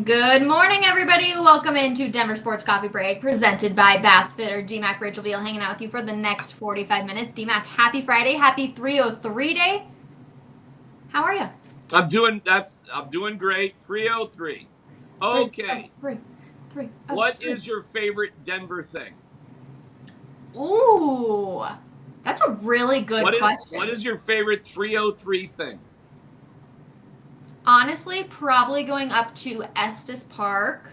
Good morning, everybody. Welcome into Denver Sports Coffee Break, presented by Bath Fitter. DMac, Rachel Veal, hanging out with you for the next 45 minutes. DMac, happy Friday, happy 303 day. How are you? I'm doing great. 303. Okay. 303. What is your favorite Denver thing? Ooh, that's a really good question. What is your favorite 303 thing? Honestly, probably going up to Estes Park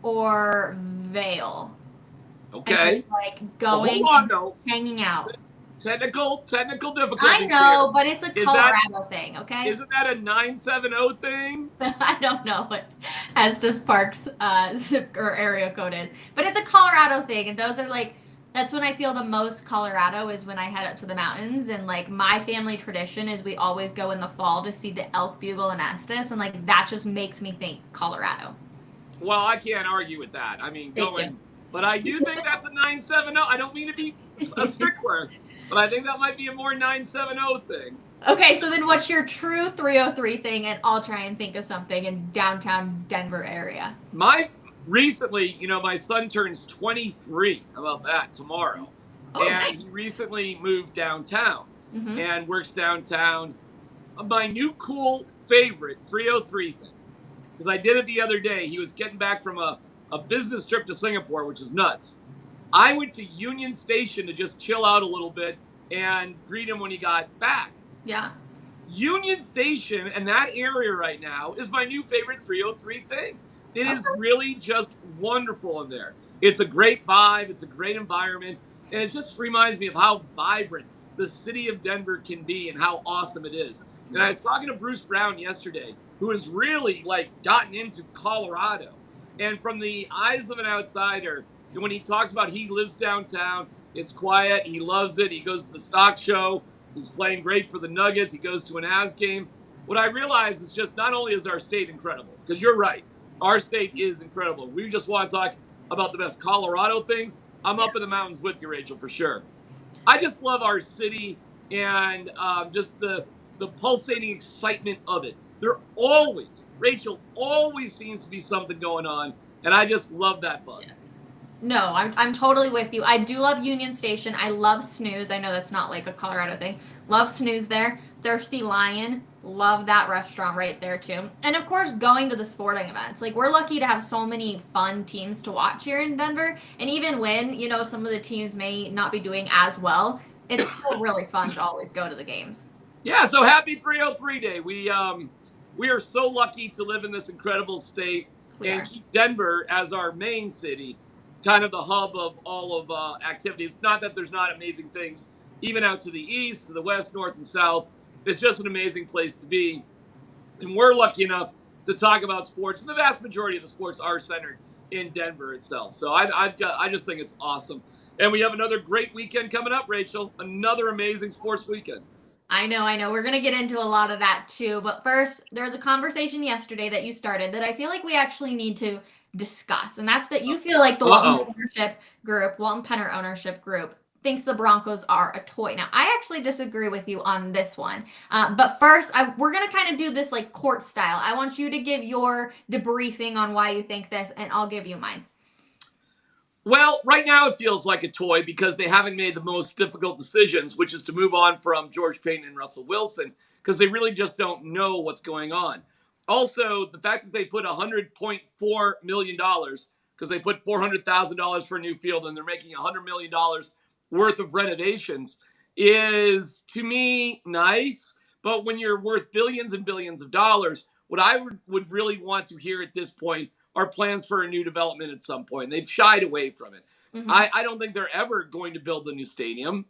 or Vale. Okay. And just, like Well, going hold on and though. hanging out. Technical I difficulties know, here. but it's a Colorado thing, okay? Isn't that a 970 thing? I don't know what Estes Park's zip or area code is, but it's a Colorado thing, and those are like that's when I feel the most Colorado is when I head up to the mountains, and like my family tradition is we always go in the fall to see the elk bugle in Estes, and like that just makes me think Colorado. Well, I can't argue with that. Thank you. But I do think that's a 970. I don't mean to be a stickler, but I think that might be a more 970 thing. Okay, so then what's your true 303 thing, and I'll try and think of something in downtown Denver area. My son turns 23. How about that tomorrow? Oh, And nice. he recently moved downtown Mm-hmm. and works downtown. My new cool favorite 303 thing, because I did it the other day. He was getting back from a business trip to Singapore, which is nuts. I went to Union Station to just chill out a little bit and greet him when he got back. Yeah. Union Station and that area right now is my new favorite 303 thing. It is really just wonderful in there. It's a great vibe. It's a great environment. And it just reminds me of how vibrant the city of Denver can be and how awesome it is. And I was talking to Bruce Brown yesterday, who has really gotten into Colorado. And from the eyes of an outsider, when he talks about he lives downtown, it's quiet, he loves it, he goes to the stock show, he's playing great for the Nuggets, he goes to an Avs game. What I realize is just not only is our state incredible, because you're right, our state is incredible. We just want to talk about the best Colorado things. I'm up in the mountains with you, Rachel, for sure. I just love our city and just the pulsating excitement of it. Rachel, always seems to be something going on, and I just love that buzz. Yes. No, I'm totally with you. I do love Union Station. I love Snooze. I know that's not like a Colorado thing. Love Snooze there. Thirsty Lion. Love that restaurant right there too. And of course, going to the sporting events. Like we're lucky to have so many fun teams to watch here in Denver. And even when, some of the teams may not be doing as well, it's still really fun to always go to the games. Yeah, so happy 303 Day. We are so lucky to live in this incredible state and keep Denver as our main city, kind of the hub of all of activities. Not that there's not amazing things, even out to the east, to the west, north, and south. It's just an amazing place to be. And we're lucky enough to talk about sports. And the vast majority of the sports are centered in Denver itself. So I just think it's awesome. And we have another great weekend coming up, Rachel. Another amazing sports weekend. I know. We're going to get into a lot of that too. But first, there was a conversation yesterday that you started that I feel like we actually need to discuss. And that's that you feel like the Walton-Penner ownership group thinks the Broncos are a toy. Now, I actually disagree with you on this one. But first, we're going to kind of do this like court style. I want you to give your debriefing on why you think this, and I'll give you mine. Well, right now it feels like a toy because they haven't made the most difficult decisions, which is to move on from George Paton and Russell Wilson, because they really just don't know what's going on. Also, the fact that they put $100.4 million, because they put $400,000 for a new field and they're making $100 million worth of renovations, is, to me, nice. But when you're worth billions and billions of dollars, what I would really want to hear at this point are plans for a new development at some point. They've shied away from it. Mm-hmm. I don't think they're ever going to build a new stadium.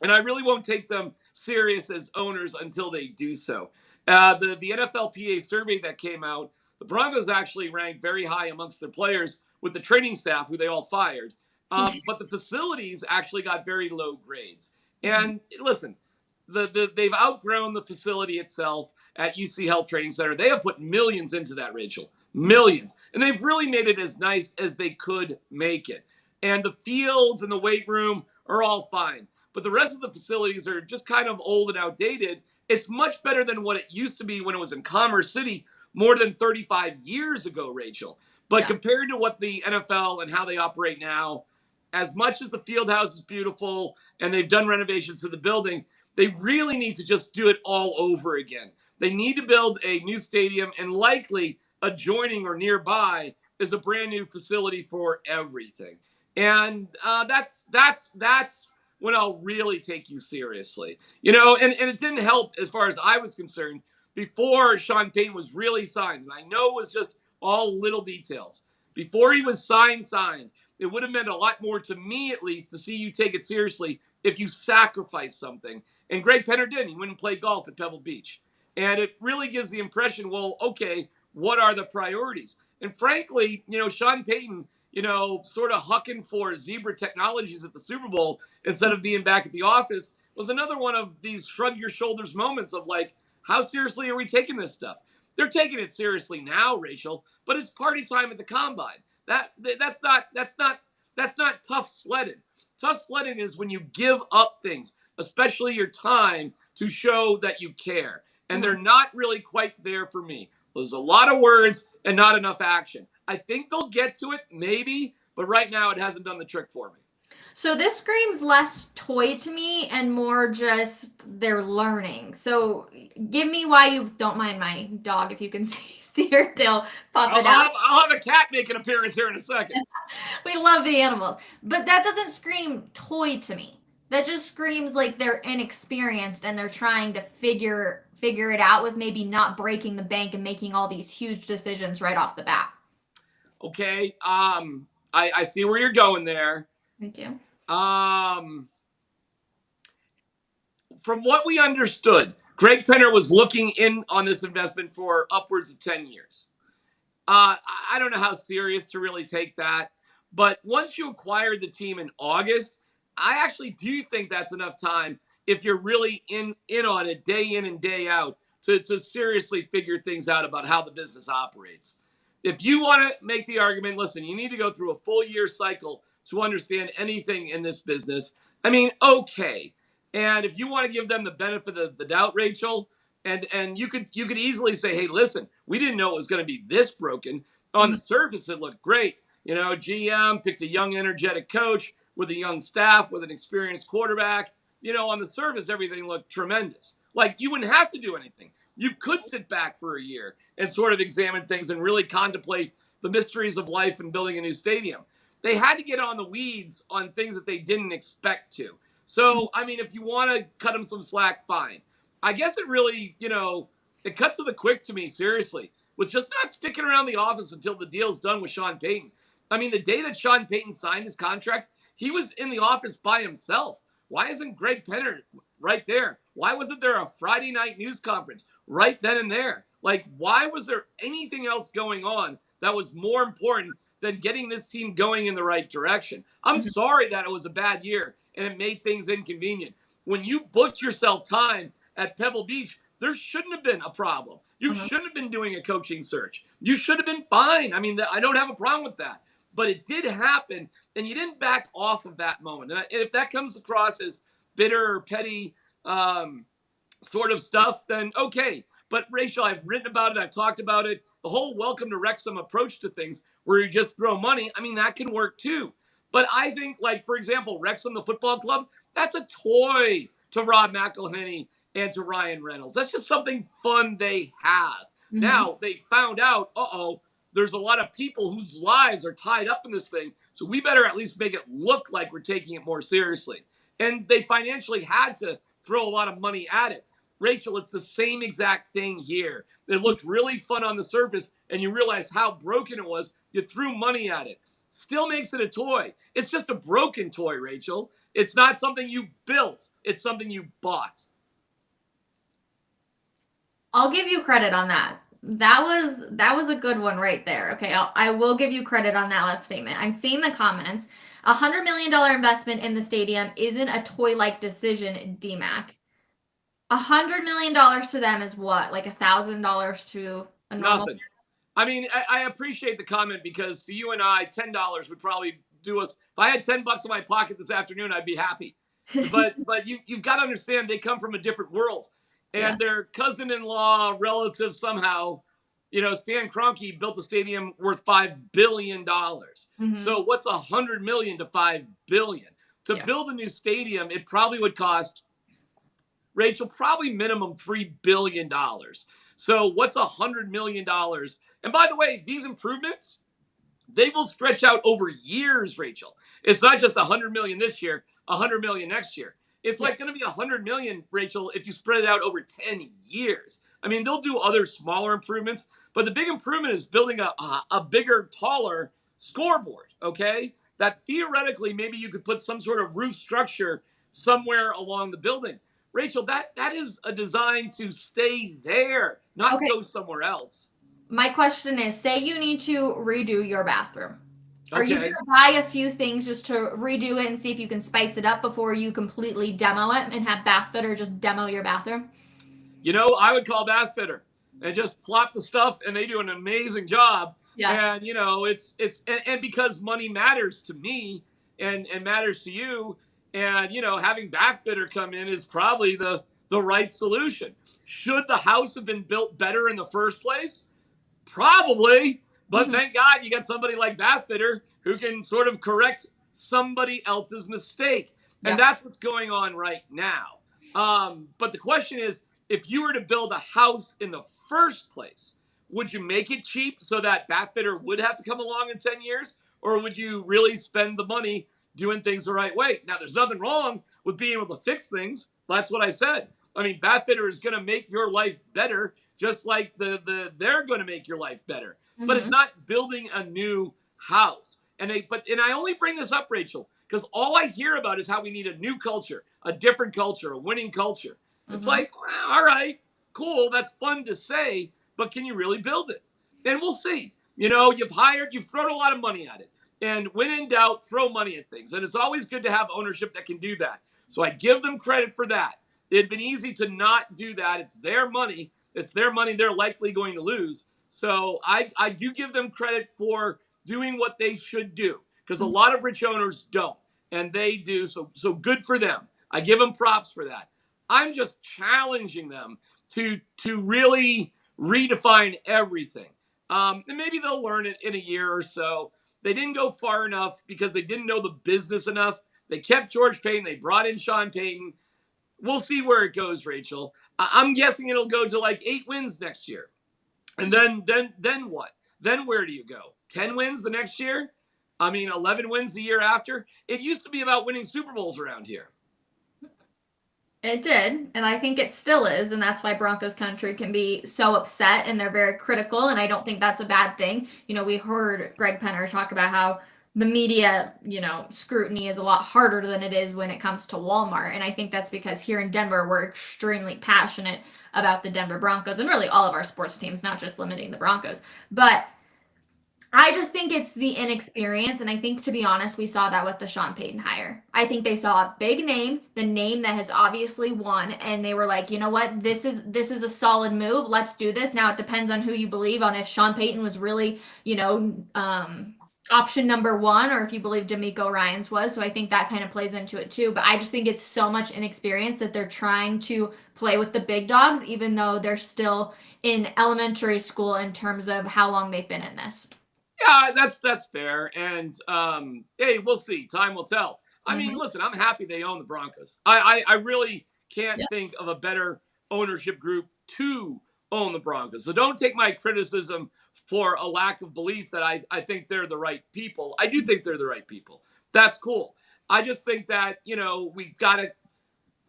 And I really won't take them serious as owners until they do so. The NFLPA survey that came out, the Broncos actually ranked very high amongst their players with the training staff, who they all fired. But the facilities actually got very low grades. And listen, they've outgrown the facility itself at UC Health Training Center. They have put millions into that, Rachel. Millions. And they've really made it as nice as they could make it. And the fields and the weight room are all fine. But the rest of the facilities are just kind of old and outdated. It's much better than what it used to be when it was in Commerce City, more than 35 years ago, Rachel. But Yeah. compared to what the NFL and how they operate now, as much as the field house is beautiful and they've done renovations to the building, they really need to just do it all over again. They need to build a new stadium, and likely adjoining or nearby is a brand new facility for everything. And that's when I'll really take you seriously. And it didn't help as far as I was concerned before Sean Payton was really signed. And I know it was just all little details. Before he was signed, it would have meant a lot more to me, at least, to see you take it seriously if you sacrifice something. And Greg Penner didn't. He went and played golf at Pebble Beach. And it really gives the impression, well, okay, what are the priorities? And frankly, Sean Payton, sort of hucking for Zebra Technologies at the Super Bowl instead of being back at the office was another one of these shrug your shoulders moments of like, how seriously are we taking this stuff? They're taking it seriously now, Rachel, but it's party time at the combine. That's not tough sledding. Tough sledding is when you give up things, especially your time, to show that you care. And they're not really quite there for me. There's a lot of words and not enough action. I think they'll get to it, maybe, but right now it hasn't done the trick for me. So this screams less toy to me and more just they're learning. So give me why you don't mind my dog, if you can see her tail popping out. I'll have a cat make an appearance here in a second. We love the animals. But that doesn't scream toy to me. That just screams like they're inexperienced and they're trying to figure it out with maybe not breaking the bank and making all these huge decisions right off the bat. Okay. I see where you're going there. Thank you. From what we understood, Greg Penner was looking in on this investment for upwards of 10 years. I don't know how serious to really take that, but once you acquired the team in August, I actually do think that's enough time if you're really in on it day in and day out to seriously figure things out about how the business operates. If you want to make the argument, listen, you need to go through a full year cycle to understand anything in this business. I mean, okay. And if you want to give them the benefit of the doubt, Rachel, and you could easily say, hey, listen, we didn't know it was going to be this broken. On the surface, it looked great. GM picked a young, energetic coach with a young staff, with an experienced quarterback. On the surface, everything looked tremendous. Like, you wouldn't have to do anything. You could sit back for a year and sort of examine things and really contemplate the mysteries of life and building a new stadium. They had to get on the weeds on things that they didn't expect to. So, I mean, if you want to cut them some slack, fine. I guess it really, it cuts to the quick to me, seriously, with just not sticking around the office until the deal's done with Sean Payton. I mean, the day that Sean Payton signed his contract, he was in the office by himself. Why isn't Greg Penner right there? Why wasn't there a Friday night news conference right then and there? Like, why was there anything else going on that was more important than getting this team going in the right direction? I'm sorry that it was a bad year and it made things inconvenient. When you booked yourself time at Pebble Beach, there shouldn't have been a problem. You shouldn't have been doing a coaching search. You should have been fine. I mean, I don't have a problem with that. But it did happen, and you didn't back off of that moment. And if that comes across as bitter or petty sort of stuff, then okay. But Rachel, I've written about it. I've talked about it. The whole welcome to Wrexham approach to things where you just throw money, I mean, that can work too. But I think, like, for example, Wrexham, the football club, that's a toy to Rob McElhenney and to Ryan Reynolds. That's just something fun they have. Now, they found out, there's a lot of people whose lives are tied up in this thing, so we better at least make it look like we're taking it more seriously. And they financially had to throw a lot of money at it. Rachel, it's the same exact thing here. It looked really fun on the surface, and you realize how broken it was. You threw money at it. Still makes it a toy. It's just a broken toy, Rachel. It's not something you built. It's something you bought. I'll give you credit on that. That was a good one right there. Okay, I will give you credit on that last statement. I'm seeing the comments. $100 million investment in the stadium isn't a toy-like decision, DMac. $100 million to them is what? Like $1,000 to a normal? Nothing. I mean, I appreciate the comment because to you and I, $10 would probably do us. If I had $10 in my pocket this afternoon, I'd be happy. But you've got to understand they come from a different world. And their cousin-in-law, relative somehow, Stan Kroenke built a stadium worth $5 billion. Mhm. So what's $100 million to $5 billion? To Yeah. build a new stadium, it probably would cost, Rachel, probably minimum $3 billion. So what's $100 million? And by the way, these improvements, they will stretch out over years, Rachel. It's not just 100 million this year, 100 million next year. It's Yeah. like going to be 100 million, Rachel, if you spread it out over 10 years. I mean, they'll do other smaller improvements, but the big improvement is building a bigger, taller scoreboard, okay? That theoretically, maybe you could put some sort of roof structure somewhere along the building. Rachel, that is a design to stay there, not Okay. go somewhere else. My question is, say you need to redo your bathroom. Are you going Okay. to buy a few things just to redo it and see if you can spice it up before you completely demo it and have Bathfitter just demo your bathroom? I would call Bathfitter and just plop the stuff, and they do an amazing job. Yeah. And and because money matters to me and matters to you, and having Bathfitter come in is probably the right solution. Should the house have been built better in the first place? Probably, but Mhm. thank God you got somebody like Bathfitter who can sort of correct somebody else's mistake. And Yeah. that's what's going on right now. But the question is, if you were to build a house in the first place, would you make it cheap so that Bathfitter would have to come along in 10 years? Or would you really spend the money doing things the right way? Now, there's nothing wrong with being able to fix things. That's what I said. I mean, Bathfitter is going to make your life better, just like they're going to make your life better. But it's Mhm. not building a new house. And I only bring this up, Rachel, because all I hear about is how we need a new culture, a different culture, a winning culture. It's Mhm. like, well, all right, cool, that's fun to say, but can you really build it? And we'll see. You've thrown a lot of money at it. And when in doubt, throw money at things. And it's always good to have ownership that can do that. So I give them credit for that. It'd been easy to not do that. It's their money. It's their money they're likely going to lose. So I do give them credit for doing what they should do, because a Mhm. lot of rich owners don't, and they do. So good for them. I give them props for that. I'm just challenging them to really redefine everything. And maybe they'll learn it in a year or so. They didn't go far enough because they didn't know the business enough. They kept George Payton. They brought in Sean Payton. We'll see where it goes, Rachel. I'm guessing it'll go to like 8 wins next year. And then what? Then where do you go? 10 wins the next year? I mean, 11 wins the year after? It used to be about winning Super Bowls around here. It did, and I think it still is, and that's why Broncos country can be so upset and they're very critical, and I don't think that's a bad thing. We heard Greg Penner talk about how the media, scrutiny is a lot harder than it is when it comes to Walmart, and I think that's because here in Denver we're extremely passionate about the Denver Broncos and really all of our sports teams, not just limiting the Broncos. But I just think it's the inexperience. And I think, to be honest, we saw that with the Sean Payton hire. I think they saw a big name, the name that has obviously won, and they were like, you know what, this is a solid move. Let's do this. Now it depends on who you believe on, if Sean Payton was really, option number one, or if you believe D'Amico Ryans was. So I think that kind of plays into it too. But I just think it's so much inexperience that they're trying to play with the big dogs, even though they're still in elementary school in terms of how long they've been in this. Yeah, that's fair. And hey, we'll see. Time will tell. I mean, Mhm. listen, I'm happy they own the Broncos. I really can't Yeah. think of a better ownership group to own the Broncos. So don't take my criticism for a lack of belief that I think they're the right people. I do think they're the right people. That's cool. I just think that, we've got to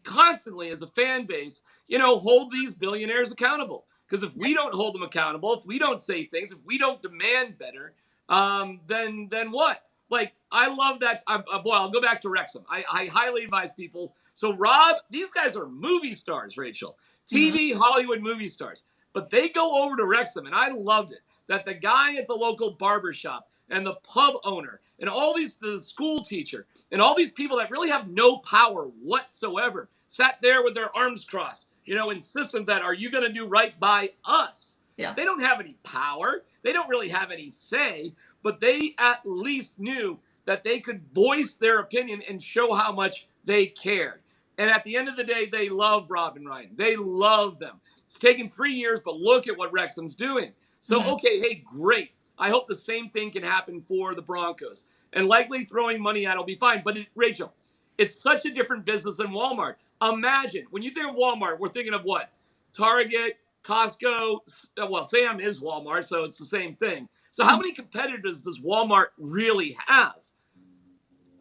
constantly, as a fan base, hold these billionaires accountable. Because if we don't hold them accountable, if we don't say things, if we don't demand better, then what? Like, I love that. I'll go back to Wrexham. I highly advise people. So, Rob, these guys are movie stars, Rachel. Mhm. TV, Hollywood movie stars. But they go over to Wrexham, and I loved it. That the guy at the local barber shop and the pub owner and the school teacher and all these people that really have no power whatsoever sat there with their arms crossed, insistent that, are you going to do right by us? Yeah. They don't have any power. They don't really have any say, but they at least knew that they could voice their opinion and show how much they cared. And at the end of the day, they love Rob and Ryan. They love them. It's taken 3 years, but look at what Wrexham's doing. So, okay, hey, great. I hope the same thing can happen for the Broncos. And likely throwing money at it will be fine. But, Rachel, it's such a different business than Walmart. Imagine, when you think of Walmart, we're thinking of what? Target, Costco. Well, Sam is Walmart, so it's the same thing. So how many competitors does Walmart really have?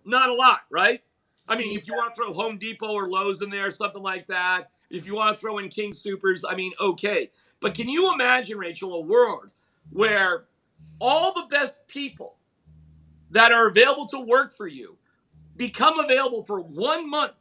Not a lot, right? I mean, if you want to throw Home Depot or Lowe's in there, something like that, if you want to throw in King Supers, I mean, okay. But can you imagine, Rachel, a world where all the best people that are available to work for you become available for 1 month,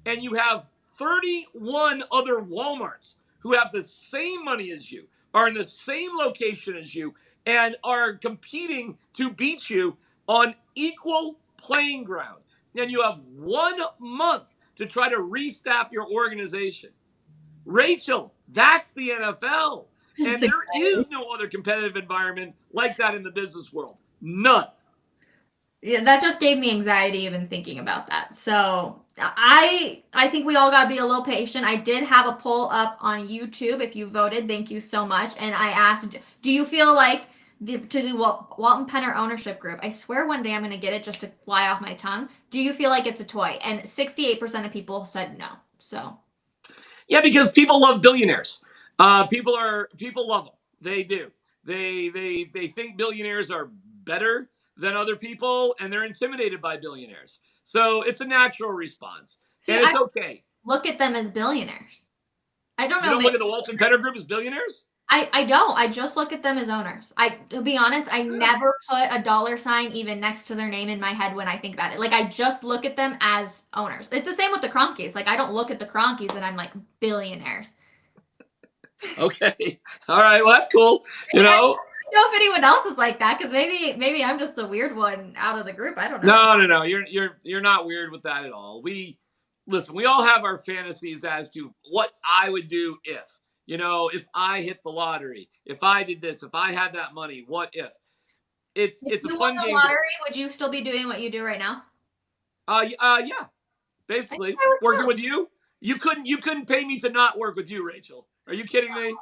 and you have 31 other Walmarts who have the same money as you, are in the same location as you, and are competing to beat you on equal playing ground. And you have 1 month to try to restaff your organization. Rachel, that's the NFL. And there is no other competitive environment like that in the business world. None. Yeah, that just gave me anxiety even thinking about that. So I think we all got to be a little patient. I did have a poll up on YouTube. If you voted, thank you so much. And I asked, do you feel like to the Walton-Penner ownership group? I swear one day I'm going to get it just to fly off my tongue. Do you feel like it's a toy? And 68% of people said no. So yeah, because people love billionaires. People love them. They do. They think billionaires are better than other people, and they're intimidated by billionaires. So it's a natural response. See, and it's okay. Look at them as billionaires. I don't know. You don't look at the Walton-Penner group as billionaires? I don't. I just look at them as owners. To be honest, I never put a dollar sign even next to their name in my head when I think about it. Like, I just look at them as owners. It's the same with the Cronkies. Like, I don't look at the Cronkies and I'm like, billionaires. Okay. All right. Well, that's cool. You know. I don't know if anyone else is like that, because maybe I'm just the weird one out of the group. I don't know. No. You're not weird with that at all. We all have our fantasies as to what I would do if I hit the lottery, if I did this, if I had that money, what if? It's a fun game. If you won the lottery, would you still be doing what you do right now? Yeah. Basically, working with you. You couldn't pay me to not work with you, Rachel. Are you kidding me?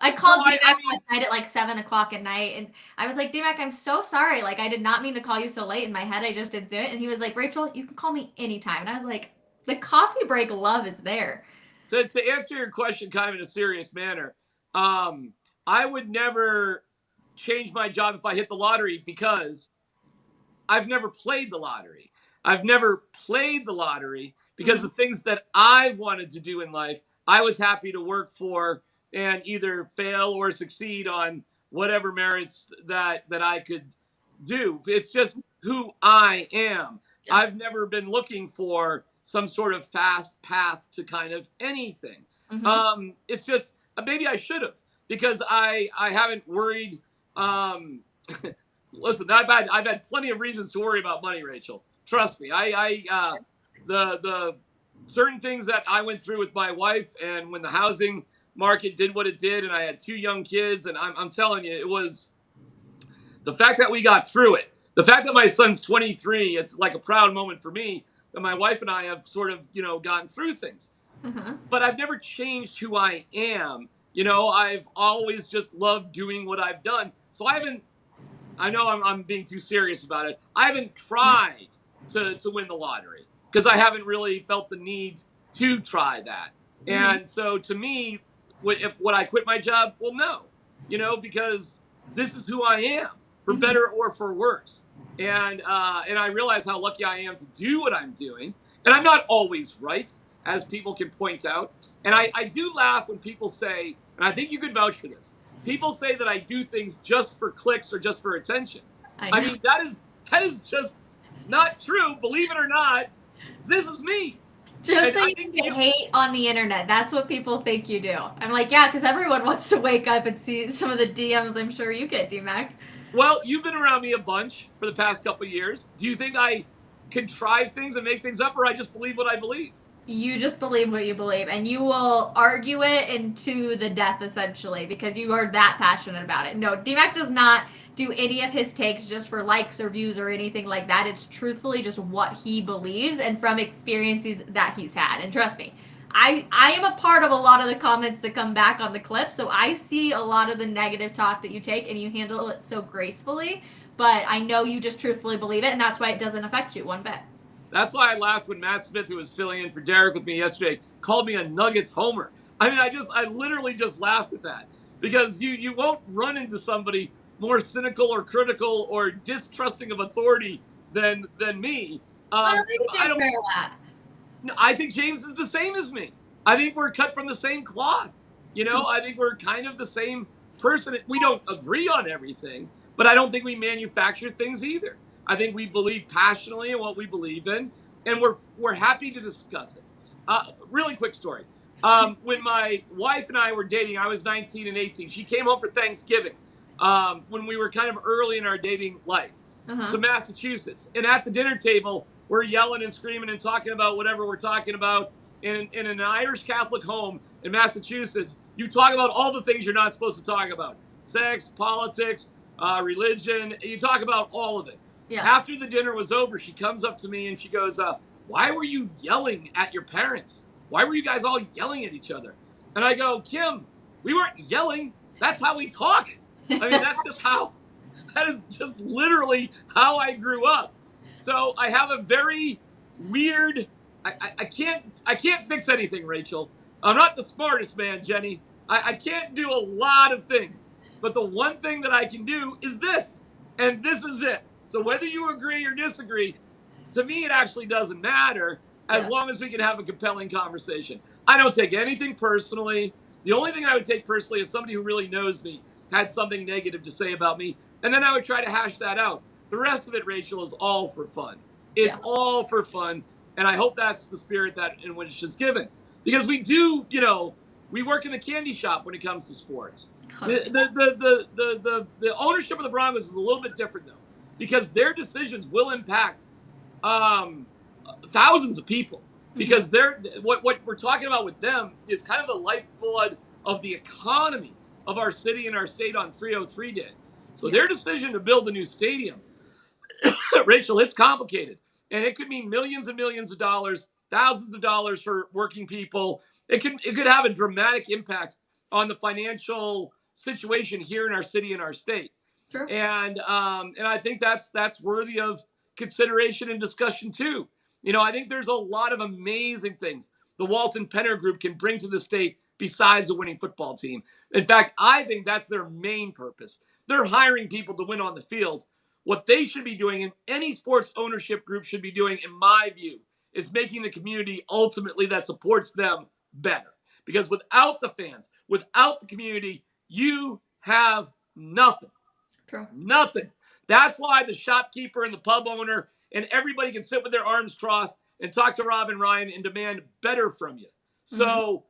I called DMac last night at like 7:00 at night, and I was like, DMac, I'm so sorry. Like, I did not mean to call you so late. In my head, I just didn't do it. And he was like, Rachel, you can call me anytime. And I was like, the coffee break love is there. To answer your question kind of in a serious manner, I would never change my job if I hit the lottery, because I've never played the lottery. I've never played the lottery because the things that I've wanted to do in life, I was happy to work for and either fail or succeed on whatever merits that I could do. It's just who I am. Yeah. I've never been looking for some sort of fast path to kind of anything. Mm-hmm. It's just, maybe I should have, because I haven't worried. Listen, I've had plenty of reasons to worry about money, Rachel. Trust me. The certain things that I went through with my wife, and when the housing market did what it did, and I had 2 young kids, and I'm telling you, it was the fact that we got through it. The fact that my son's 23, it's like a proud moment for me that my wife and I have sort of, gotten through things. Mm-hmm. But I've never changed who I am. I've always just loved doing what I've done. So I know I'm being too serious about it. I haven't tried to win the lottery, because I haven't really felt the need to try that. Mm-hmm. And so to me, would I quit my job? Well, no, because this is who I am, for better or for worse. And I realize how lucky I am to do what I'm doing. And I'm not always right, as people can point out. And I do laugh when people say, and I think you could vouch for this, people say that I do things just for clicks or just for attention. I mean, that is just not true. Believe it or not, this is me. Just so you can get hate on the internet. That's what people think you do. I'm like, yeah, because everyone wants to wake up and see some of the DMs I'm sure you get, DMac. Well, you've been around me a bunch for the past couple of years. Do you think I contrive things and make things up, or I just believe what I believe? You just believe what you believe, and you will argue it into the death, essentially, because you are that passionate about it. No, DMac does not do any of his takes just for likes or views or anything like that. It's truthfully just what he believes and from experiences that he's had. And trust me, I am a part of a lot of the comments that come back on the clip, so I see a lot of the negative talk that you take, and you handle it so gracefully. But I know you just truthfully believe it, and that's why it doesn't affect you one bit. That's why I laughed when Matt Smith, who was filling in for Derek with me yesterday, called me a Nuggets homer. I mean, I literally just laughed at that, because you won't run into somebody more cynical or critical or distrusting of authority than me. I don't think I James don't. very that. No, I think James is the same as me. I think we're cut from the same cloth. I think we're kind of the same person. We don't agree on everything, but I don't think we manufacture things either. I think we believe passionately in what we believe in, and we're happy to discuss it. Really quick story. When my wife and I were dating, I was 19 and 18. She came home for Thanksgiving when we were kind of early in our dating life to Massachusetts. And at the dinner table, we're yelling and screaming and talking about whatever we're talking about. In an Irish Catholic home in Massachusetts, you talk about all the things you're not supposed to talk about: sex, politics, religion. You talk about all of it. Yeah. After the dinner was over, she comes up to me and she goes, why were you yelling at your parents? Why were you guys all yelling at each other? And I go, Kim, we weren't yelling. That's how we talk. I mean, that is just literally how I grew up. So I have a very weird, I can't fix anything, Rachel. I'm not the smartest man, Jenny. I can't do a lot of things. But the one thing that I can do is this. And this is it. So whether you agree or disagree, to me, it actually doesn't matter as long as we can have a compelling conversation. I don't take anything personally. The only thing I would take personally if somebody who really knows me had something negative to say about me, and then I would try to hash that out. The rest of it, Rachel, is all for fun. It's all for fun. And I hope that's the spirit that in which it's given. Because we do, we work in the candy shop when it comes to sports. The ownership of the Broncos is a little bit different, though, because their decisions will impact thousands of people. Because what we're talking about with them is kind of the lifeblood of the economy of our city and our state on 303 Day. So their decision to build a new stadium, Rachel, it's complicated. And it could mean millions and millions of dollars, thousands of dollars for working people. It could have a dramatic impact on the financial situation here in our city and our state. Sure. And I think that's worthy of consideration and discussion too. I think there's a lot of amazing things the Walton-Penner group can bring to the state besides the winning football team. In fact, I think that's their main purpose. They're hiring people to win on the field. What they should be doing, and any sports ownership group should be doing, in my view, is making the community ultimately that supports them better. Because without the fans, without the community, you have nothing. True. Nothing. That's why the shopkeeper and the pub owner and everybody can sit with their arms crossed and talk to Rob and Ryan and demand better from you. So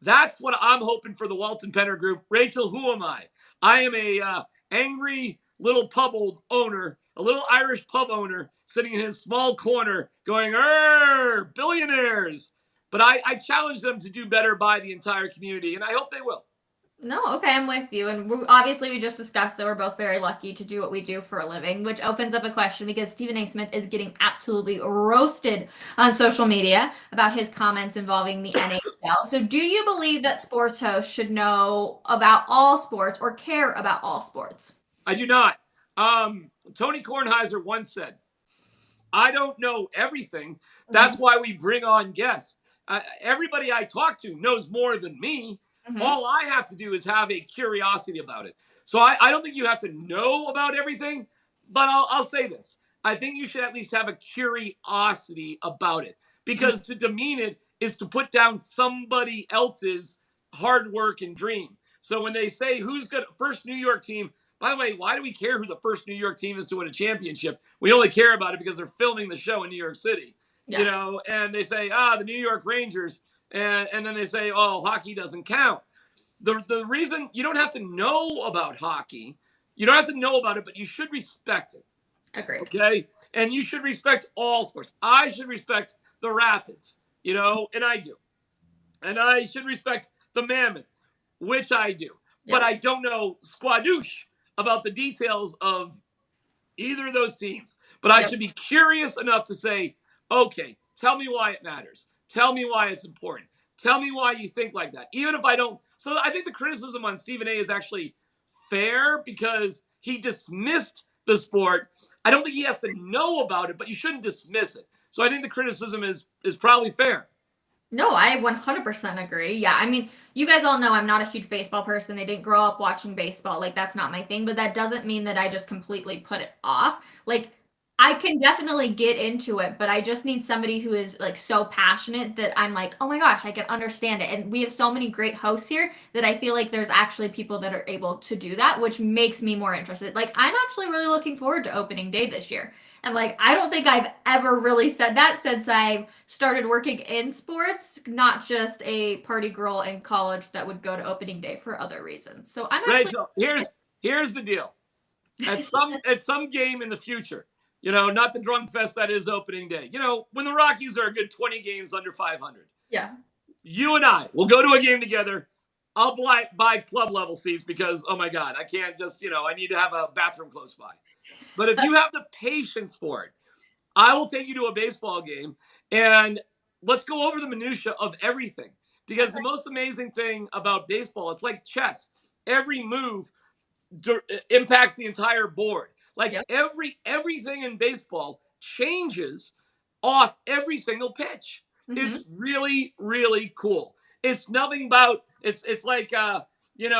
that's what I'm hoping for the Walton-Penner group. Rachel, who am I? I am a angry little pub owner, a little Irish pub owner sitting in his small corner going, billionaires. But I challenge them to do better by the entire community, and I hope they will. No, okay, I'm with you. And obviously, we just discussed that we're both very lucky to do what we do for a living, which opens up a question because Stephen A. Smith is getting absolutely roasted on social media about his comments involving the NHL. So, do you believe that sports hosts should know about all sports or care about all sports? I do not. Tony Kornheiser once said, I don't know everything. That's why we bring on guests. Everybody I talk to knows more than me. All I have to do is have a curiosity about it. So I don't think you have to know about everything, but I'll say this. I think you should at least have a curiosity about it, because to demean it is to put down somebody else's hard work and dream. So when they say who's got first New York team, by the way, why do we care who the first New York team is to win a championship? We only care about it because they're filming the show in New York City, and they say, the New York Rangers. And then they say, hockey doesn't count. The reason you don't have to know about hockey, you don't have to know about it, but you should respect it. Agreed. Okay? And you should respect all sports. I should respect the Rapids, and I do. And I should respect the Mammoth, which I do. Yep. But I don't know squadoosh about the details of either of those teams. But I should be curious enough to say, okay, tell me why it matters. Tell me why it's important. Tell me why you think like that. Even if I don't. So I think the criticism on Stephen A is actually fair because he dismissed the sport. I don't think he has to know about it, but you shouldn't dismiss it. So I think the criticism is probably fair. No, I 100% agree. Yeah, I mean, you guys all know I'm not a huge baseball person. I didn't grow up watching baseball. Like, that's not my thing, but that doesn't mean that I just completely put it off. Like, I can definitely get into it, but I just need somebody who is like so passionate that I'm like, oh my gosh, I can understand it. And we have so many great hosts here that I feel like there's actually people that are able to do that, which makes me more interested. Like, I'm actually really looking forward to opening day this year. And like, I don't think I've ever really said that since I started working in sports, not just a party girl in college that would go to opening day for other reasons. So I'm actually Rachel, here's the deal. At some game in the future, not the drunk fest that is opening day. When the Rockies are a good 20 games under 500. Yeah. You and I will go to a game together. I'll buy club level seats because, oh my God, I can't just, I need to have a bathroom close by. But if you have the patience for it, I will take you to a baseball game and let's go over the minutia of everything. Because the most amazing thing about baseball, it's like chess. Every move impacts the entire board. Like everything in baseball changes off every single pitch. Mm-hmm. It's really, really cool. It's nothing about it's like it's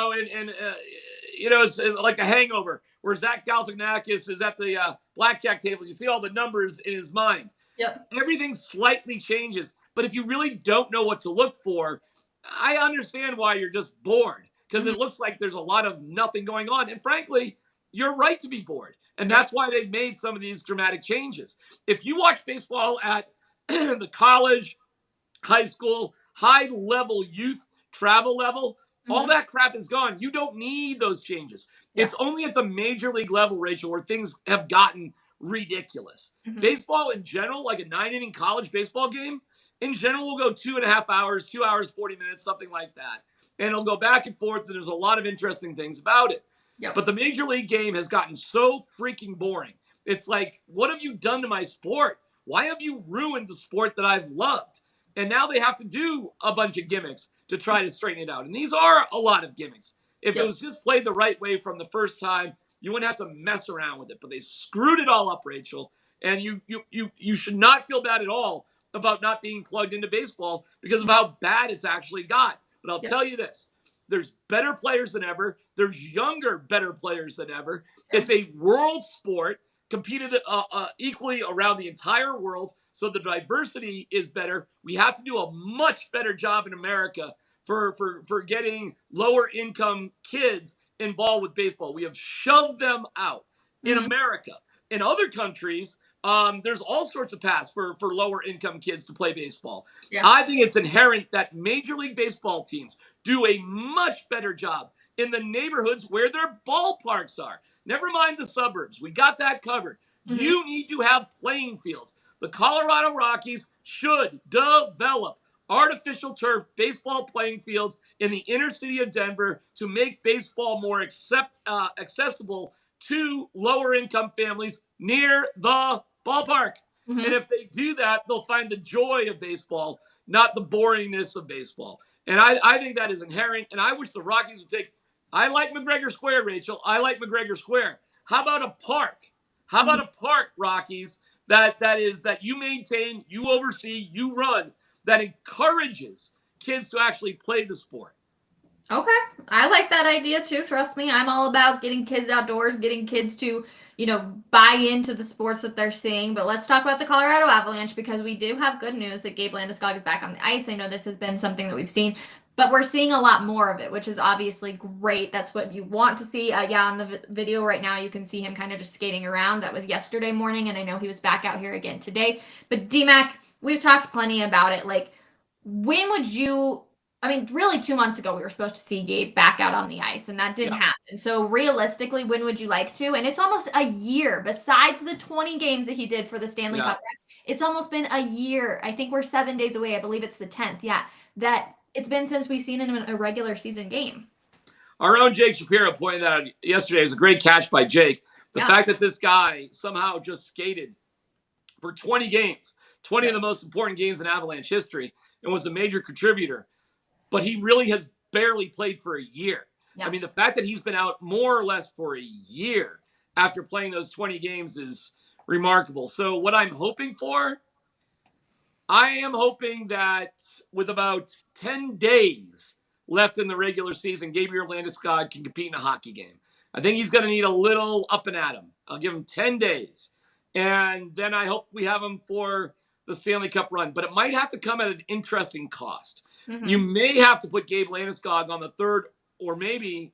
like a hangover where Zach Galifianakis is at the blackjack table. You see all the numbers in his mind. Yep. Everything slightly changes. But if you really don't know what to look for, I understand why you're just bored because it looks like there's a lot of nothing going on. And frankly, you're right to be bored. And that's why they've made some of these dramatic changes. If you watch baseball at the college, high school, high-level youth travel level, all that crap is gone. You don't need those changes. Yeah. It's only at the major league level, Rachel, where things have gotten ridiculous. Baseball in general, like a 9-inning college baseball game, in general will go 2.5 hours, 2 hours, 40 minutes, something like that. And it'll go back and forth, and there's a lot of interesting things about it. Yep. But the major league game has gotten so freaking boring. It's like, what have you done to my sport? Why have you ruined the sport that I've loved? And now they have to do a bunch of gimmicks to try to straighten it out. And these are a lot of gimmicks. If it was just played the right way from the first time, you wouldn't have to mess around with it. But they screwed it all up, Rachel. And you should not feel bad at all about not being plugged into baseball because of how bad it's actually got. But I'll tell you this. There's better players than ever. There's younger, better players than ever. It's a world sport competed equally around the entire world. So the diversity is better. We have to do a much better job in America for getting lower income kids involved with baseball. We have shoved them out in America. In other countries, there's all sorts of paths for lower income kids to play baseball. Yeah. I think it's inherent that Major League Baseball teams do a much better job in the neighborhoods where their ballparks are. Never mind the suburbs. We got that covered. You need to have playing fields. The Colorado Rockies should develop artificial turf baseball playing fields in the inner city of Denver to make baseball more accessible to lower income families near the ballpark. And if they do that, they'll find the joy of baseball, not the boringness of baseball. And I think that is inherent. And I wish the Rockies would take, I like McGregor Square, Rachel. I like McGregor Square. How about a park? How about a park, Rockies, that you maintain, you oversee, you run, that encourages kids to actually play the sport? Okay. I like that idea too. Trust me. I'm all about getting kids outdoors, getting kids to, buy into the sports that they're seeing. But let's talk about the Colorado Avalanche because we do have good news that Gabe Landeskog is back on the ice. I know this has been something that we've seen, but we're seeing a lot more of it, which is obviously great. That's what you want to see. On the video right now, you can see him kind of just skating around. That was yesterday morning, and I know he was back out here again today. But DMac, we've talked plenty about it. Like, when would you... really 2 months ago, we were supposed to see Gabe back out on the ice, and that didn't happen. So realistically, when would you like to? And it's almost a year, besides the 20 games that he did for the Stanley Cup. It's almost been a year. I think we're 7 days away. I believe it's the 10th. Yeah, that it's been since we've seen him in a regular season game. Our own Jake Shapiro pointed that out yesterday. It was a great catch by Jake. The fact that this guy somehow just skated for 20 games, 20 of the most important games in Avalanche history, and was a major contributor. But he really has barely played for a year. Yeah. I mean, the fact that he's been out more or less for a year after playing those 20 games is remarkable. So what I'm hoping for, I am hoping that with about 10 days left in the regular season, Gabriel Landeskog can compete in a hockey game. I think he's going to need a little up and at him. I'll give him 10 days. And then I hope we have him for the Stanley Cup run. But it might have to come at an interesting cost. Mm-hmm. You may have to put Gabe Landeskog on the third or maybe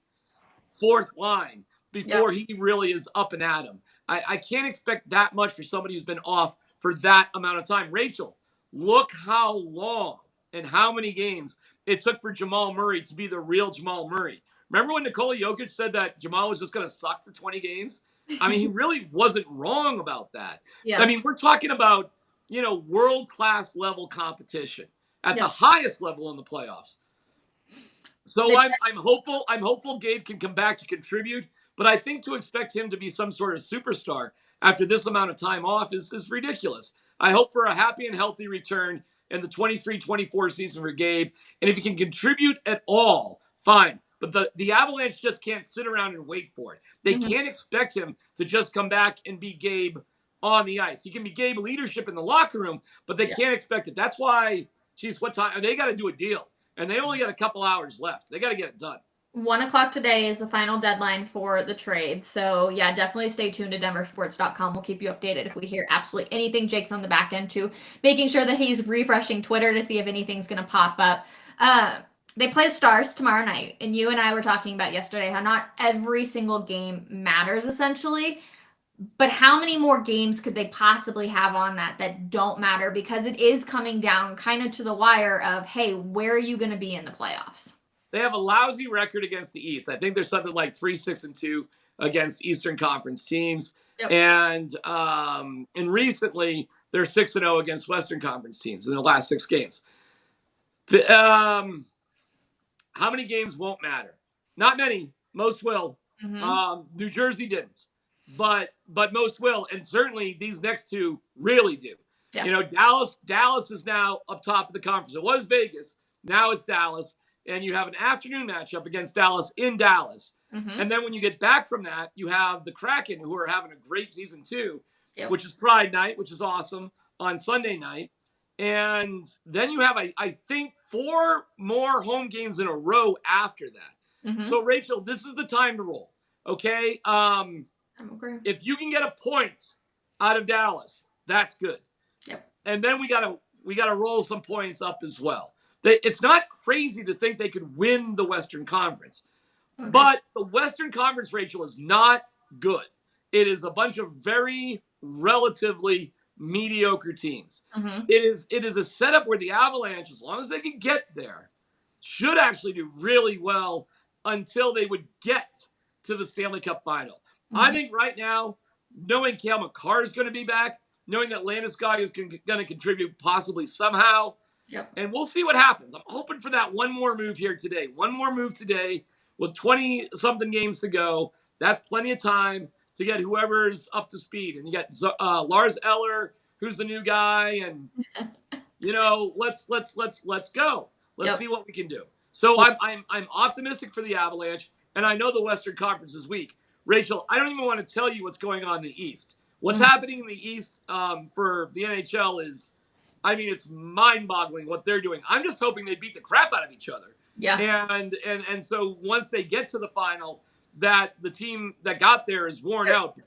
fourth line before he really is up and at him. I can't expect that much for somebody who's been off for that amount of time. Rachel, look how long and how many games it took for Jamal Murray to be the real Jamal Murray. Remember when Nikola Jokic said that Jamal was just going to suck for 20 games? I mean, he really wasn't wrong about that. Yeah. I mean, we're talking about, world-class level competition at the highest level in the playoffs. So I'm hopeful. I'm hopeful Gabe can come back to contribute, but I think to expect him to be some sort of superstar after this amount of time off is ridiculous. I hope for a happy and healthy return in the 23-24 season for Gabe. And if he can contribute at all, fine. But the Avalanche just can't sit around and wait for it. They can't expect him to just come back and be Gabe on the ice. He can be Gabe leadership in the locker room, but they can't expect it. That's why, what time? They got to do a deal. And they only got a couple hours left. They got to get it done. 1:00 today is the final deadline for the trade. So, yeah, definitely stay tuned to denversports.com. We'll keep you updated if we hear absolutely anything. Jake's on the back end, too, making sure that he's refreshing Twitter to see if anything's going to pop up. They play the Stars tomorrow night, and you and I were talking about yesterday how not every single game matters, essentially. But how many more games could they possibly have on that don't matter? Because it is coming down kind of to the wire of, hey, where are you going to be in the playoffs? They have a lousy record against the East. I think there's something like 3-6-2 against Eastern Conference teams. Yep. And recently, they're 6-0 against Western Conference teams in the last 6 games. How many games won't matter? Not many. Most will. Mm-hmm. New Jersey didn't. But most will, and certainly these next 2 really do. Yeah. Dallas is now up top of the conference. It was Vegas. Now it's Dallas. And you have an afternoon matchup against Dallas in Dallas. Mm-hmm. And then when you get back from that, you have the Kraken, who are having a great season too, which is Pride Night, which is awesome, on Sunday night. And then you have, I think, 4 more home games in a row after that. Mm-hmm. So, Rachel, this is the time to roll, okay? If you can get a point out of Dallas, that's good. Yep. And then we gotta roll some points up as well. It's not crazy to think they could win the Western Conference. Okay. But the Western Conference, Rachel, is not good. It is a bunch of very relatively mediocre teams. Mm-hmm. It is a setup where the Avalanche, as long as they can get there, should actually do really well until they would get to the Stanley Cup final. Mm-hmm. I think right now, knowing Cale Makar is going to be back, knowing that Landeskog is going to contribute possibly somehow, and we'll see what happens. I'm hoping for that one more move here today. One more move today with 20-something games to go. That's plenty of time to get whoever's up to speed. And you got Lars Eller, who's the new guy, and let's go. Let's see what we can do. So I'm optimistic for the Avalanche, and I know the Western Conference is weak. Rachel, I don't even want to tell you what's going on in the East. What's happening in the East for the NHL is, it's mind-boggling what they're doing. I'm just hoping they beat the crap out of each other. Yeah. And so once they get to the final, that the team that got there is worn out.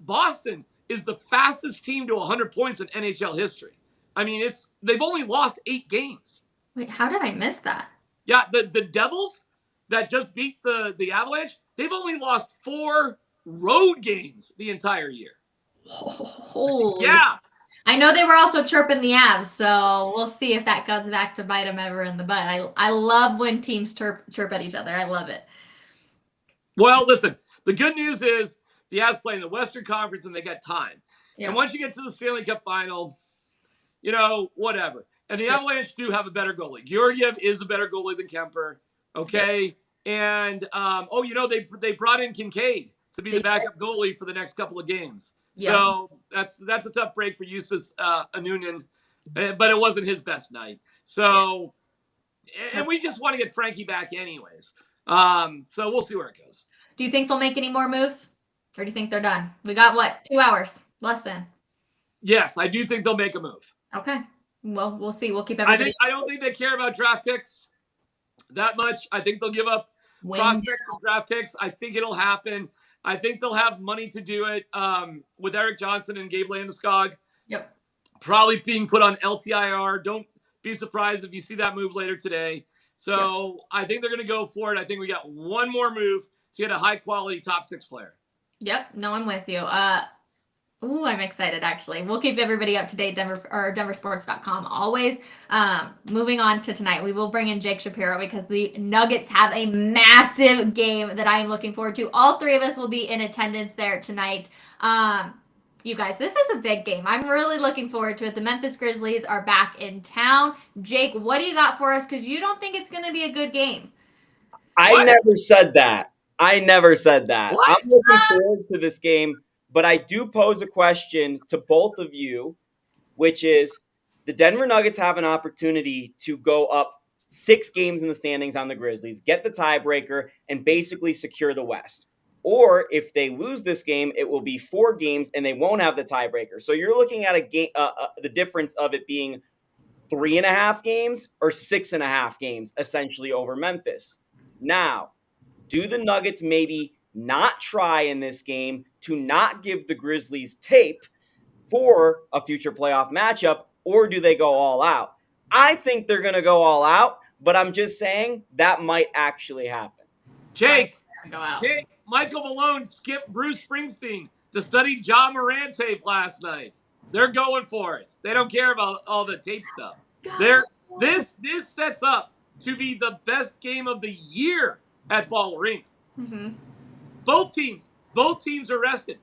Boston is the fastest team to 100 points in NHL history. They've only lost 8 games. Wait, how did I miss that? Yeah, the Devils that just beat the Avalanche, they've only lost 4 road games the entire year. Holy. Yeah. I know they were also chirping the Avs, so we'll see if that comes back to bite them ever in the butt. I love when teams chirp at each other. I love it. Well, listen, the good news is the Avs play in the Western Conference and they got time. Yeah. And once you get to the Stanley Cup final, whatever. And the Avalanche do have a better goalie. Georgiev is a better goalie than Kemper, okay? Yeah. And, they brought in Kincaid to be the backup goalie for the next couple of games. So that's a tough break for Justus Anunin, but it wasn't his best night. So, and we just want to get Frankie back anyways. So we'll see where it goes. Do you think they'll make any more moves? Or do you think they're done? We got what? 2 hours? Less than. Yes, I do think they'll make a move. Okay. Well, we'll see. We'll keep everybody. I don't think they care about draft picks that much. I think they'll give up prospects and draft picks. I think it'll happen. I think they'll have money to do it with Eric Johnson and Gabe Landeskog. Yep. Probably being put on LTIR. Don't be surprised if you see that move later today. So I think they're going to go for it. I think we got one more move to get a high-quality top 6 player. Yep. No, I'm with you. I'm excited, actually. We'll keep everybody up to date, denversports.com always. Moving on to tonight, we will bring in Jake Shapiro because the Nuggets have a massive game that I am looking forward to. All 3 of us will be in attendance there tonight. You guys, this is a big game. I'm really looking forward to it. The Memphis Grizzlies are back in town. Jake, what do you got for us? Because you don't think it's going to be a good game. I never said that. What? I'm looking forward to this game, but I do pose a question to both of you, which is the Denver Nuggets have an opportunity to go up 6 games in the standings on the Grizzlies, get the tiebreaker, and basically secure the West. Or if they lose this game, it will be 4 games and they won't have the tiebreaker. So you're looking at a game, the difference of it being 3.5 games or 6.5 games, essentially over Memphis. Now, do the Nuggets maybe not try in this game to not give the Grizzlies tape for a future playoff matchup, or do they go all out? I think they're going to go all out, but I'm just saying that might actually happen. Jake, Michael Malone skipped Bruce Springsteen to study Ja Morant tape last night. They're going for it. They don't care about all the tape stuff. This sets up to be the best game of the year at Ball Arena. Mm-hmm. Both teams are rested.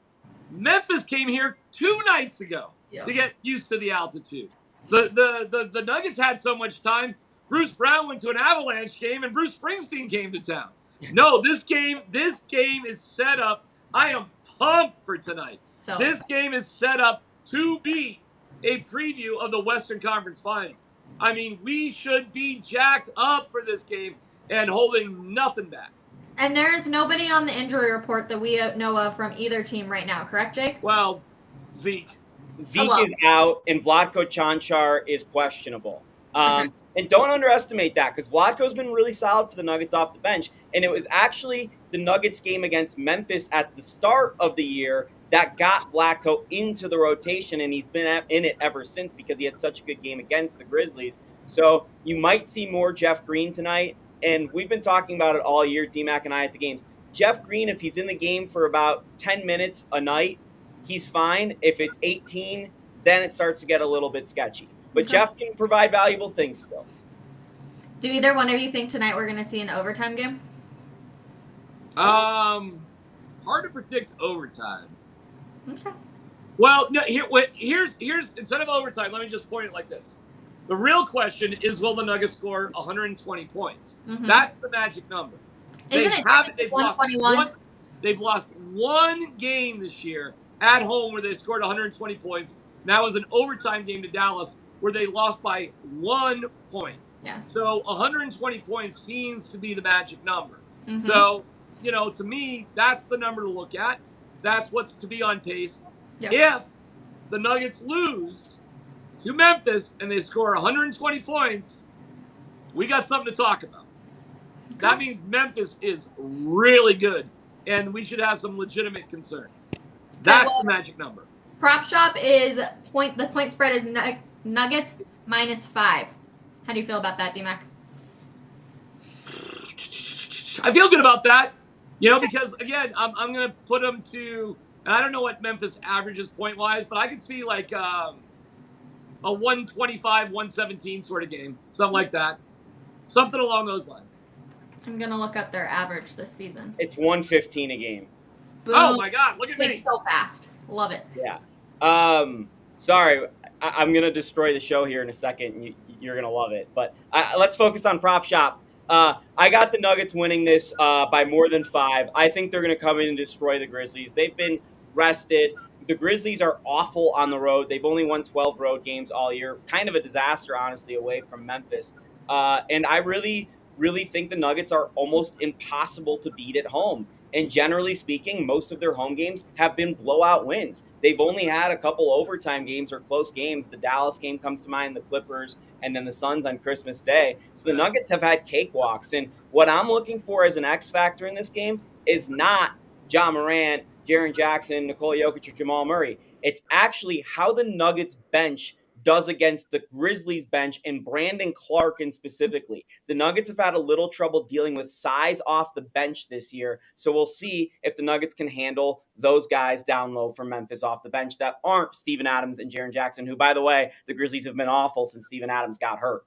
Memphis came here 2 nights ago to get used to the altitude. The Nuggets had so much time. Bruce Brown went to an Avalanche game and Bruce Springsteen came to town. No, this game is set up. I am pumped for tonight. This game is set up to be a preview of the Western Conference Final. I mean, we should be jacked up for this game and holding nothing back. And there is nobody on the injury report that we know of from either team right now, correct, Jake? Well, Zeke is out, and Vlatko Čančar is questionable. And don't underestimate that, because Vlatko's been really solid for the Nuggets off the bench. And it was actually the Nuggets game against Memphis at the start of the year that got Vlatko into the rotation, and he's been in it ever since because he had such a good game against the Grizzlies. So you might see more Jeff Green tonight. And we've been talking about it all year, DMac and I at the games. Jeff Green, if he's in the game for about 10 minutes a night, he's fine. If it's 18, then it starts to get a little bit sketchy. But Jeff can provide valuable things still. Do either one of you think tonight we're going to see an overtime game? Hard to predict overtime. Okay. Well, no. Here's instead of overtime, let me just point it like this. The real question is, will the Nuggets score 120 points? Mm-hmm. That's the magic number. Isn't it 121? They've lost 1 game this year at home where they scored 120 points. That was an overtime game to Dallas where they lost by 1 point. Yeah. So 120 points seems to be the magic number. Mm-hmm. So, to me, that's the number to look at. That's what's to be on pace. Yep. If the Nuggets lose to Memphis and they score 120 points, we got something to talk about. Okay. That means Memphis is really good, and we should have some legitimate concerns. That's the magic number. Prop shop is the point spread is Nuggets -5. How do you feel about that, DMac? I feel good about that, because again, I'm going to put them to, and I don't know what Memphis averages point wise, but I could see like a 125, 117 sort of game, something like that, something along those lines. I'm going to look up their average this season. It's 115 a game. Boom. Oh my God, look at me. So fast. Love it. Yeah. Sorry, I'm going to destroy the show here in a second. You're going to love it. But let's focus on Prop Shop. I got the Nuggets winning this by more than 5. I think they're going to come in and destroy the Grizzlies. They've been rested. The Grizzlies are awful on the road. They've only won 12 road games all year. Kind of a disaster, honestly, away from Memphis. And I really, really think the Nuggets are almost impossible to beat at home. And generally speaking, most of their home games have been blowout wins. They've only had a couple overtime games or close games. The Dallas game comes to mind, the Clippers, and then the Suns on Christmas Day. So the Nuggets have had cakewalks. And what I'm looking for as an X factor in this game is not Ja Morant, Jaren Jackson, Nikola Jokic, or Jamal Murray. It's actually how the Nuggets bench does against the Grizzlies bench and Brandon Clarke specifically. The Nuggets have had a little trouble dealing with size off the bench this year, so we'll see if the Nuggets can handle those guys down low from Memphis off the bench that aren't Steven Adams and Jaren Jackson, who, by the way, the Grizzlies have been awful since Steven Adams got hurt.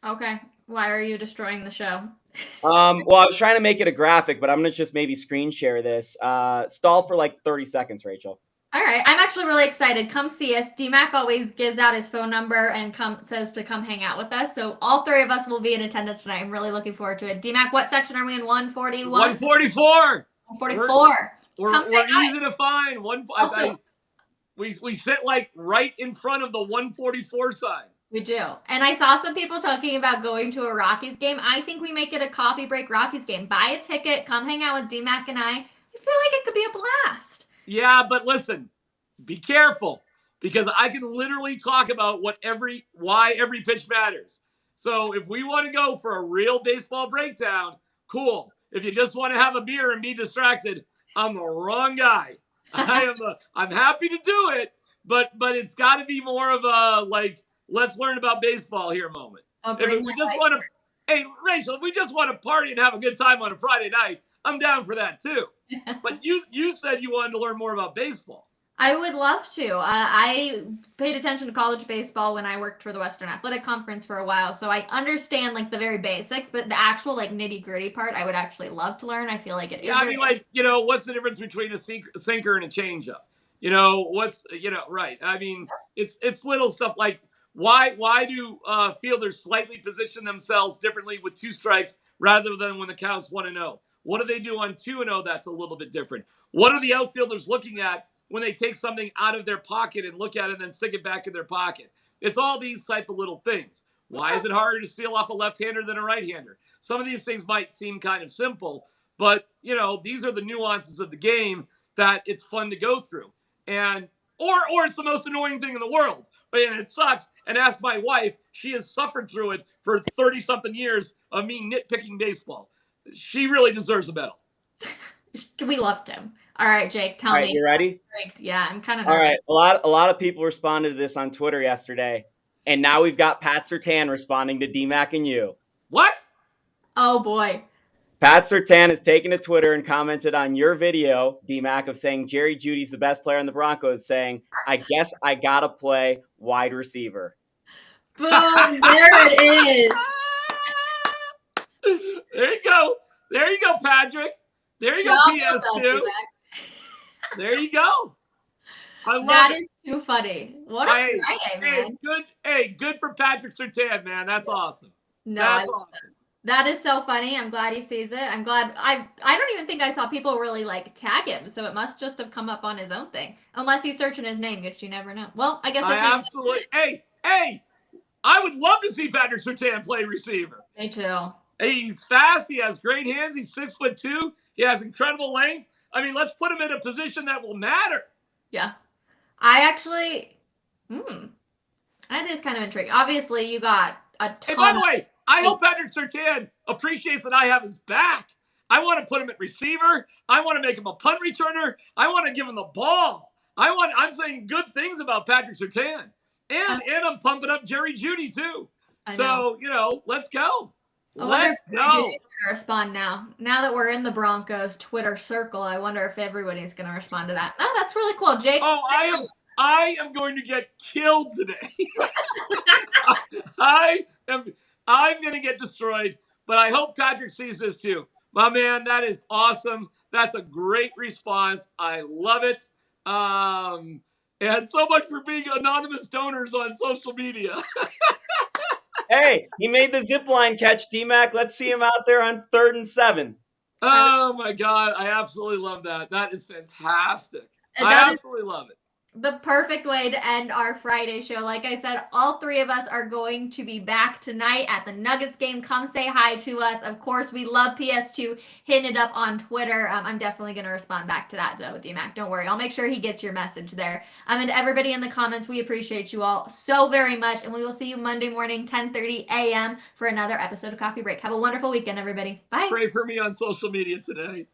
Okay. Why are you destroying the show? Well, I was trying to make it a graphic, but I'm going to just maybe screen share this. Stall for like 30 seconds, Rachel. All right. I'm actually really excited. Come see us. DMac always gives out his phone number and says to come hang out with us. So all three of us will be in attendance tonight. I'm really looking forward to it. DMac, what section are we in? 141? 144. 144. We're easy to find. We sit like right in front of the 144 sign. We do. And I saw some people talking about going to a Rockies game. I think we make it a coffee break Rockies game. Buy a ticket, come hang out with DMac and I feel like it could be a blast. Yeah, but listen, be careful, because I can literally talk about why every pitch matters. So if we want to go for a real baseball breakdown, cool. If you just want to have a beer and be distracted, I'm the wrong guy. I'm happy to do it, but it's got to be more of a let's learn about baseball here moment. If we just want to, hey Rachel, if we just want to party and have a good time on a Friday night, I'm down for that too. But you said you wanted to learn more about baseball. I would love to. I paid attention to college baseball when I worked for the Western Athletic Conference for a while, so I understand the very basics, but the actual nitty gritty part, I would actually love to learn. I feel like it is. Yeah, I mean, what's the difference between a sinker and a changeup? Right? I mean, it's little stuff like why do fielders slightly position themselves differently with 2 strikes rather than when the count's 1-0? What do they do on 2-0 that's a little bit different? What are the outfielders looking at when they take something out of their pocket and look at it and then stick it back in their pocket? It's all these type of little things. Why is it harder to steal off a left-hander than a right-hander? Some of these things might seem kind of simple, but, these are the nuances of the game that it's fun to go through. And or it's the most annoying thing in the world. And it sucks. And ask my wife, she has suffered through it for 30-something years of me nitpicking baseball. She really deserves a medal. We loved him. All right, Jake, tell me. You ready? Yeah, I'm kind of all right. A lot of people responded to this on Twitter yesterday, and now we've got Pat Surtain responding to DMac and you. What? Oh boy. Pat Surtain has taken to Twitter and commented on your video, DMac, of saying Jerry Jeudy's the best player on the Broncos, saying, "I guess I gotta play wide receiver." Boom! There it is. There you go, Patrick. There you go, PS2. There you go. I love that. It. Is too funny. What a Friday, man. Good for Patrick Surtain, man. That's awesome. That's awesome. That is so funny. I'm glad he sees it. I'm glad. I don't even think I saw people really tag him, so it must just have come up on his own thing. Unless he's searching his name, which you never know. Well, I guess absolutely. Hey, I would love to see Patrick Surtain play receiver. Me too. He's fast. He has great hands. He's 6'2". He has incredible length. I mean, let's put him in a position that will matter. Yeah. I actually, that is kind of intriguing. Obviously, you got a ton. Hey, by the way, I hope Patrick Surtain appreciates that I have his back. I want to put him at receiver. I want to make him a punt returner. I want to give him the ball. I'm saying good things about Patrick Surtain. And I'm pumping up Jerry Jeudy too. So, let's go. Let's go. Respond now. Now that we're in the Broncos Twitter circle, I wonder if everybody's going to respond to that. Oh, that's really cool, Jake. Oh, I am going to get killed today. I'm going to get destroyed, but I hope Patrick sees this too. My man, that is awesome. That's a great response. I love it. And so much for being anonymous donors on social media. Hey, he made the zip line catch, DMac. Let's see him out there on 3rd and 7. Oh, my God. I absolutely love that. That is fantastic. I absolutely love it. The perfect way to end our Friday show. Like I said, all three of us are going to be back tonight at the Nuggets game. Come say hi to us. Of course, we love PS2. Hitting it up on Twitter. I'm definitely going to respond back to that, though, DMac. Don't worry. I'll make sure he gets your message there. And to everybody in the comments, we appreciate you all so very much. And we will see you Monday morning, 10:30 a.m. for another episode of Coffee Break. Have a wonderful weekend, everybody. Bye. Pray for me on social media today.